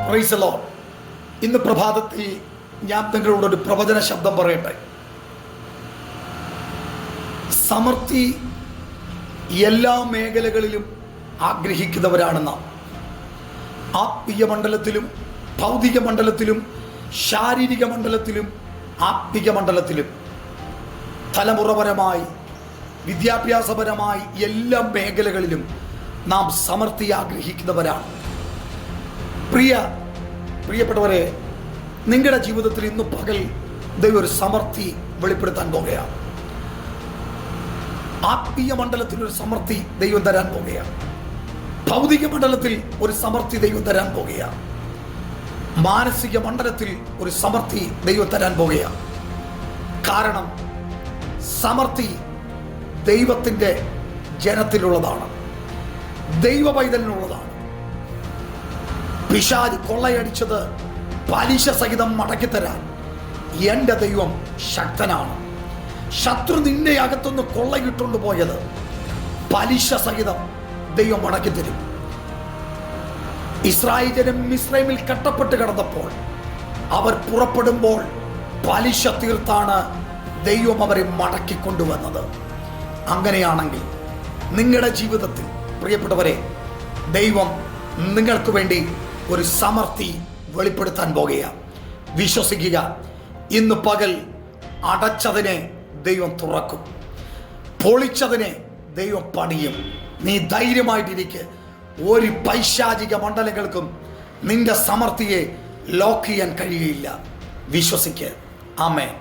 Praise the Lord. ഇന്ന് പ്രഭാതത്തിൽ ഞാൻ നിങ്ങളോടൊരു പ്രവചന ശബ്ദം പറയട്ടെ. സമൃദ്ധി എല്ലാ മേഖലകളിലും ആഗ്രഹിക്കുന്നവരാണ് നാം. ആത്മീയ മണ്ഡലത്തിലും ഭൗതിക മണ്ഡലത്തിലും ശാരീരിക മണ്ഡലത്തിലും ആത്മീയ മണ്ഡലത്തിലും തലമുറപരമായി വിദ്യാഭ്യാസപരമായി എല്ലാ മേഖലകളിലും നാം സമൃദ്ധി ആഗ്രഹിക്കുന്നവരാണ്. പ്രിയപ്പെട്ടവരെ, നിങ്ങളുടെ ജീവിതത്തിൽ ഇന്ന് പകൽ ദൈവം ഒരു സമൃദ്ധി വെളിപ്പെടുത്താൻ പോകുകയാണ്. ആത്മീയ മണ്ഡലത്തിൽ ഒരു സമൃദ്ധി ദൈവം തരാൻ പോകുകയാണ്. ഭൗതിക മണ്ഡലത്തിൽ ഒരു സമൃദ്ധി ദൈവം തരാൻ പോകുകയാണ്. മാനസിക മണ്ഡലത്തിൽ ഒരു സമൃദ്ധി ദൈവം തരാൻ പോകുകയാണ്. കാരണം സമൃദ്ധി ദൈവത്തിൻ്റെ ജനത്തിലുള്ളതാണ്, ദൈവ പൈതലിനുള്ളതാണ്. പിശാച് കൊള്ളയടിച്ചത് പലിശ സഹിതം മടക്കിത്തരാൻ എൻ്റെ ദൈവം ശക്തനാണ്. ശത്രു നിന്റെ അകത്തുനിന്ന് കൊള്ളയിട്ടുകൊണ്ട് പോയത് പലിശ സഹിതം ദൈവം മടക്കിത്തരും. ഇസ്രായേൽ ജനം മിസ്രൈമിൽ കട്ടപ്പെട്ട് കിടന്നപ്പോൾ അവർ പുറപ്പെടുമ്പോൾ പലിശ തീർത്താണ് ദൈവം അവരെ മടക്കിക്കൊണ്ടുവന്നത്. അങ്ങനെയാണെങ്കിൽ നിങ്ങളുടെ ജീവിതത്തിൽ പ്രിയപ്പെട്ടവരെ, ദൈവം നിങ്ങൾക്ക് വേണ്ടി ഒരു സമൃദ്ധി വെളിപ്പെടുത്താൻ പോകുകയാണ്. വിശ്വസിക്കുക. ഇന്ന് പകൽ അടച്ചതിനെ ദൈവം തുറക്കും, പൊളിച്ചതിനെ ദൈവം പണിയും. നീ ധൈര്യമായിട്ടിരിക്കുക. ഒരു പൈശാചിക മണ്ഡലങ്ങൾക്കും നിന്റെ സമൃദ്ധിയെ ലോക്ക് ചെയ്യാൻ കഴിയുകയില്ല. വിശ്വസിക്കുക. ആമേൻ.